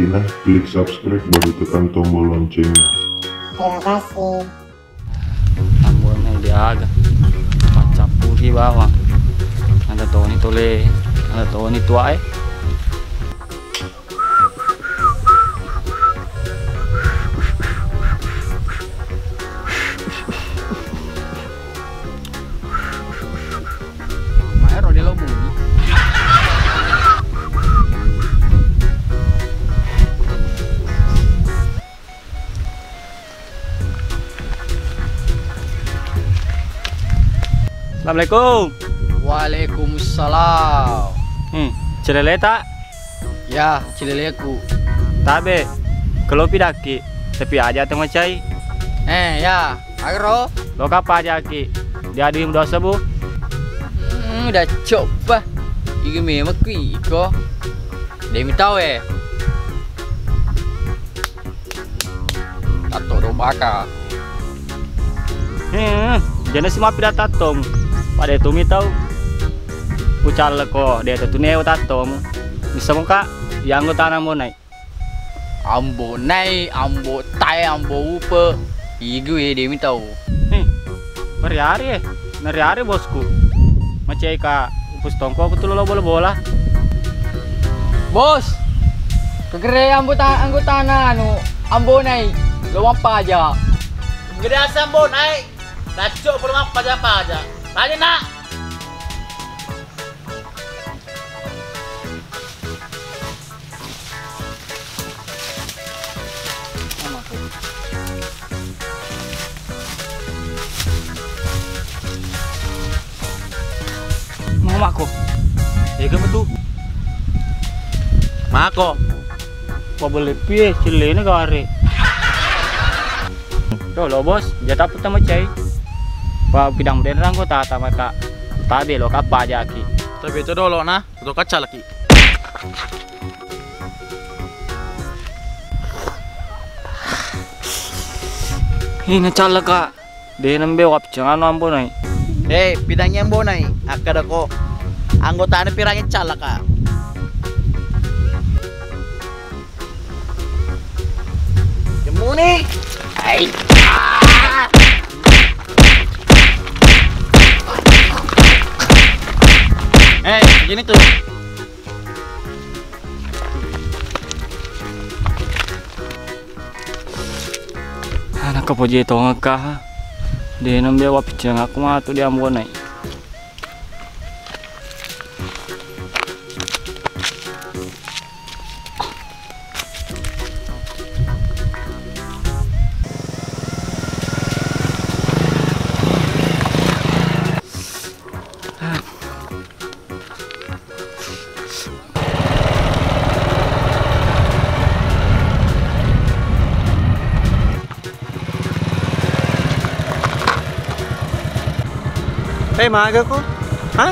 nah, klik subscribe baru tekan tombol loncengnya. Terima kasih. Ambonnya dia agak macam puri bawah. Ada Tony tole, ada Tony tua Maero di lo bunyi. Assalamualaikum. Waalaikumsalam. Cilele tak? Ya, cileleku. Tabe. Kalau pidaki, tapi aja tengah cai. Ya, agro. Lo kapa aja ki? Dia di muda sebu. Udah coba. Iki memang iko. Demi tahu Tato do baka. Jenis semua pidat tatong. Pada itu mi tahu. Ucal ko dia tu neo tatom. Bisa muka yang go tanam mo nai. Ambo nai, ambo tai, ambo upe. Igu demi tahu. Nari-hari bosku. Macai ka upus tongko aku tuh lo bola-bola. Bos. Kegere anggota anu ambo nai. Lo apa aja? Gede asam bon, ay. Kacau belum apa aja. Tanya nak. Mau mako. Ega betul. Mako. Mau beli pie cile ini kare. Lo bos, jatah pertama cai. Pak bidang benerang ko tata maka tabe lo kapa aja ki. Tapi itu dulu nah, itu kaca lagi. Ini cala kak. Dia nembe wap jangan mampu nai. Bidangnya yang bonai. Akad ako. Anggota ane pirangin cala ka. Jemu nih. Ay. Gini tuh. Anak kepoje itu ngekah. Dia nembe wap jangan aku mah tuh dia ambon nai. Maga ko? Hah?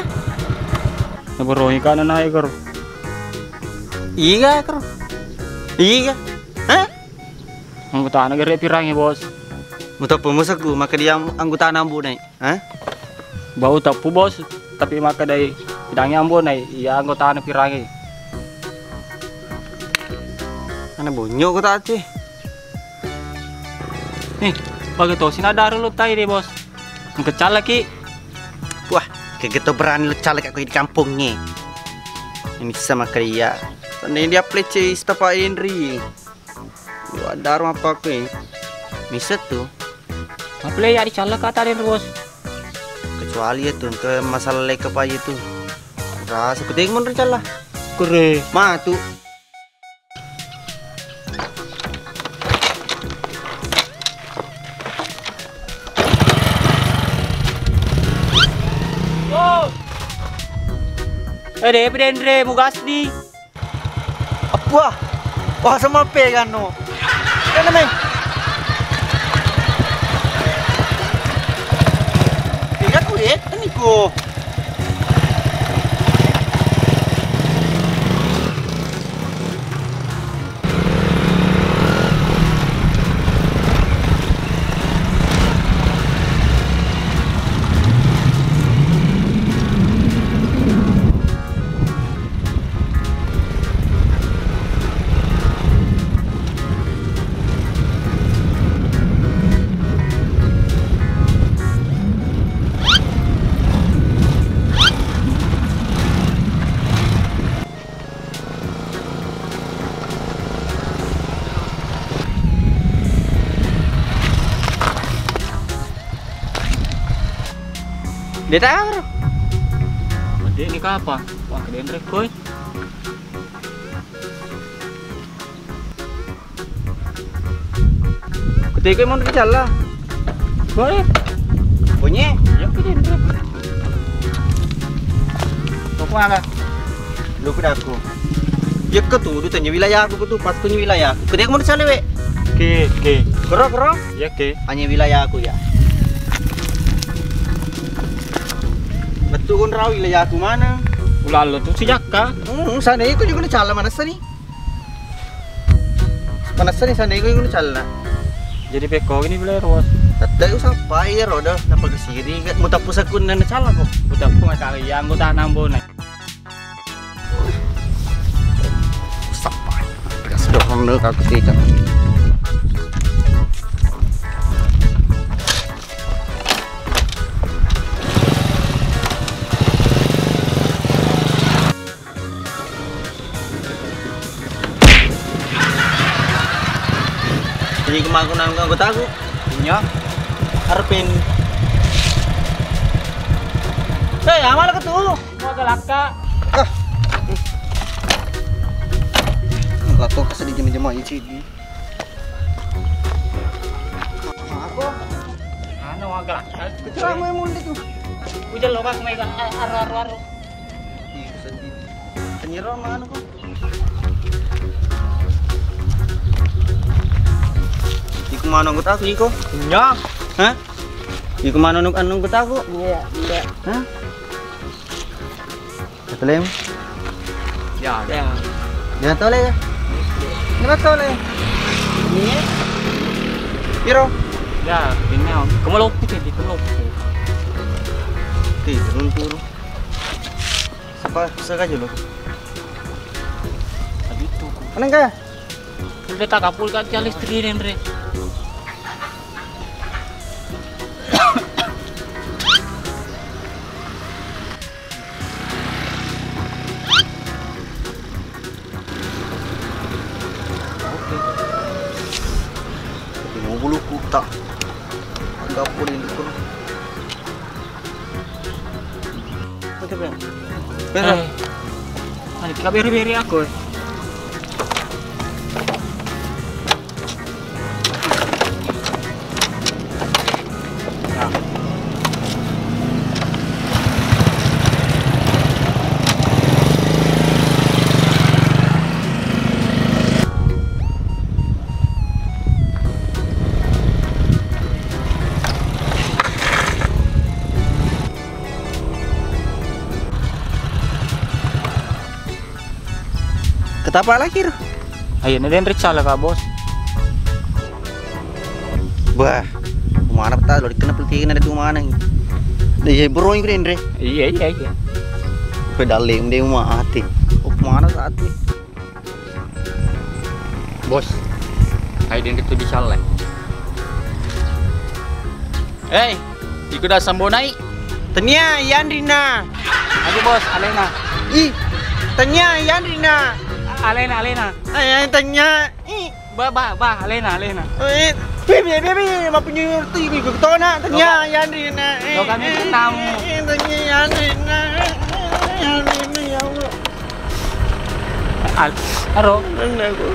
Nabarohi ka na naik karo. Iya karo. Iya. Hah? Anggota negara pirangi bos. Muta pemusak ku maka dia anggota nambu nai. Hah? Bau tapu bos. Tapi maka dari bidangnya ambon nai. Iya anggota anak pirangi. Ana bonyo ko tadi. Nih, bagi to sinadar lu tai deh bos. Ngkecal lagi. Wah, kayak gitu berani lu caleg aku di kampungnya. Ini sama dia. Tandanya dia plece istapa Indri. Yo ada rumah apa aku Miset tuh. Apa ya dicalak kata den bos. Kecuali itu ke masalah leka apa itu. Rasa kuting mun rencana. Kere. Ma tuh. Dre, mugas di. Apa? Wah sama pegan no. Kan men. Pegan ku ini ko. Dia tahu. Dia ni apa? Wah, ke Dendre koi. Ketika mau dicala. Koi. Bunyi. Ya ke Dendre. Kau mana? Lu ke aku. Ya ke tu, tanya wilayah aku tu, pas punya wilayah. Ketika mau dicala we. Ke. Kero. Ya ke. Hanya wilayah aku ya. Betul kan rawi wilayah aku mana? Ulalo tu si Jaka. Sana itu juga dicala mana sini? Mana sini sana itu juga dicala. Jadi peko ini boleh ruas. Tadi usah payah roda, napa kesiri? Muta pusakun dan dicala kok. Udah aku kali yang gua tak nambo nih. Sampai. Bekas dorong nak aku tidak. Jadi kemagunan anggota aku. Nya. Harpin. Hei, amal ke tu? Mau galaka. Enggak kok kasih jam-jam aja sih. Aku Ano mau galaka. kecil mau mundi tu. Udah lo kas mega aru. Ih, sedih. Penyerah mana kok? Di kemana anggota aku Iko? Nya. Hah? Di kemana anggota aku? Iya. Hah? Betul Ya. Jangan tole ya. Kenapa tole? Ini. Piro? Ya, ini kamu lupa jadi kamu lupa. Turun. Siapa saja lo? Tadi itu. Mana enggak? Udah tak kapul kan jalan istri Dendre. Mau bulu kuta. Enggak boleh itu. Betul kan? Betul. Ada kita beri aku. Ketapa lagi Ro? Ayo nih Dendre salah kak bos. Wah, mana peta lo dikena pelitikan ada di mana ini? Dia bro ini Dendre. Iya. Pedalem dia mati. Oh mana saat ini? Bos. Ayo Dendre tuh disalah. Hey, ikut dah sambonai. Tanya Yandrina. Ayo bos, Alena. Ih, tanya Yandrina. Alena. Ayah tanya. Ih, Ba, Alena. Baby, mau punya TV ke tona. Tanya Yandrina. Lo kami tamu. Tanya Yandrina. Yandrina ya Allah. Aro. Aku.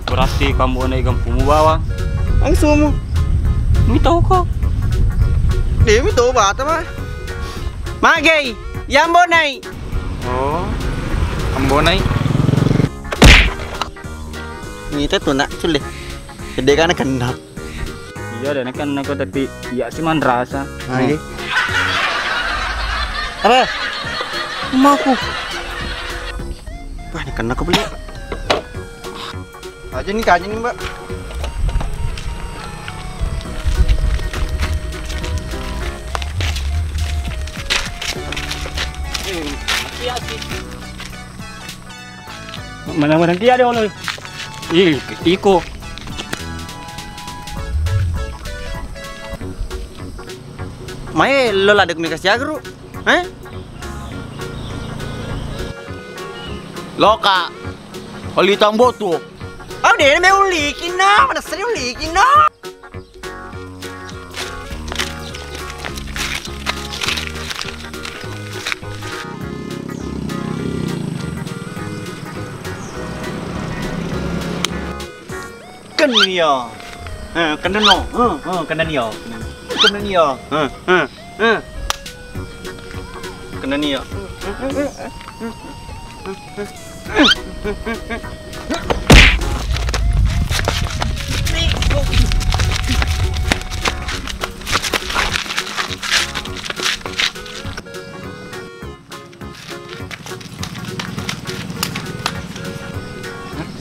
Berarti kamu naik kampungmu bawa. Langsung. Ini tahu kok. Dia mi tahu bata mah. Magay, Yambonai. Oh. Ambonai. Ini tuh nak culik. Gede kan kenap. Iya, dan kan aku tapi ya sih man rasa. Ayo. Apa? Maku. Wah, ini kena aku beli. Aja nih Mbak. Mana kia dia oleh. Iko. Mai lo lah komunikasi agro. Hah? Loka. Oli tambo tu. Oh, dia mau ulikin na, mana sering ulikin na. ni ya. Kena no. Kena ni ya. Kena ni ya. Kena ni ya.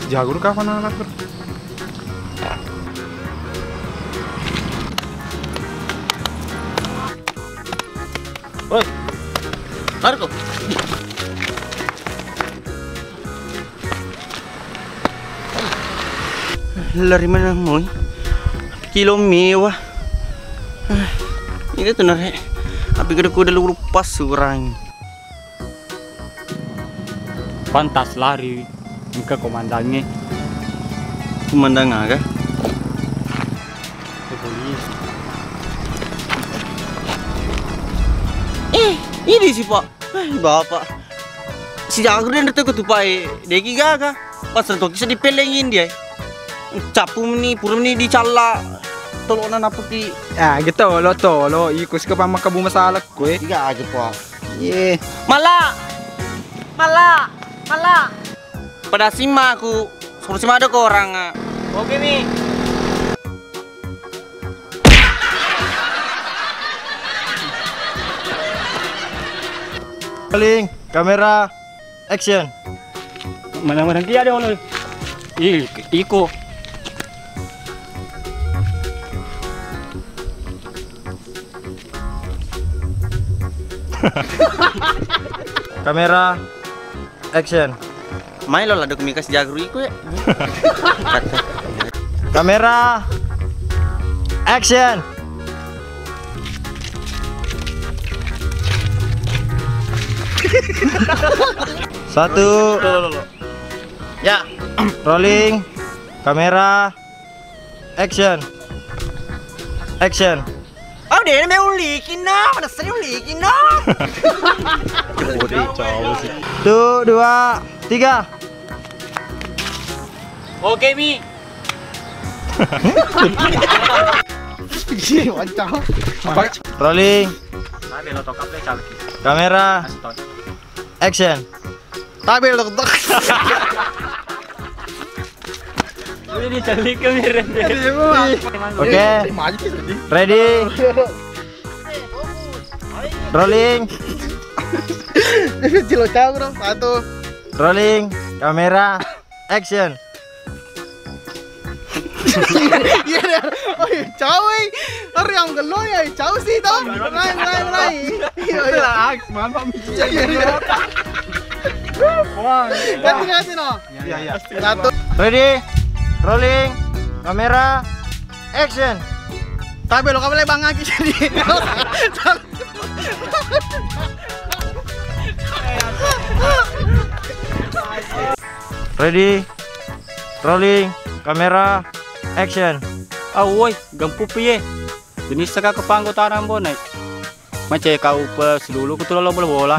Jagur kapan anak? Oi. Lari kau. Lari mana mau? Kilo mewah. Ini tuh nare. Tapi kada kuda lu pas orang. Pantas lari ke komandannya. Kumandang aga. Ini sih pak. Bapak. Si Jagur dan datang ke tupai. Deki gaga. Pas rentok bisa dipelengin dia. Capu ni, pura ni dicala. Tolonan apa ti? Ah, gitu lo ikut ke pamakabu masalah kue. Tiga aja pak. Ye. Malah. Pada sima aku. Suruh sima ada ke orang. Oke nih. Rolling, kamera, action. Mana-mana dia ada oleh. Iko. Kamera, action. Main lo lah dok mikas Jagur iku ya. Kamera, action. Satu. Ya. Rolling, kamera, action. Action. Oh dia ini mau ulikin no, mana sering ulikin no. Tuh, 2, 3. Oke Mi. Rolling, Sabi lo tokap le chalki. kamera, action. Tapi lo tok. Ini dicalik ke miren. Oke. Ready. Rolling. Satu. Rolling. Kamera. Action. Iya, oh cawe. Orang yang gelo ya, cawe sih tau. Mulai. Relax, man, Ganti no. Iya. Satu. Ready. Rolling. Kamera. Action. Tapi lo kamu bang lagi jadi. Ready. Rolling. Kamera. Action. Woi, gampu piye. Jenis saka kepanggotaran bonai. Macam kau pas dulu ketulah bola.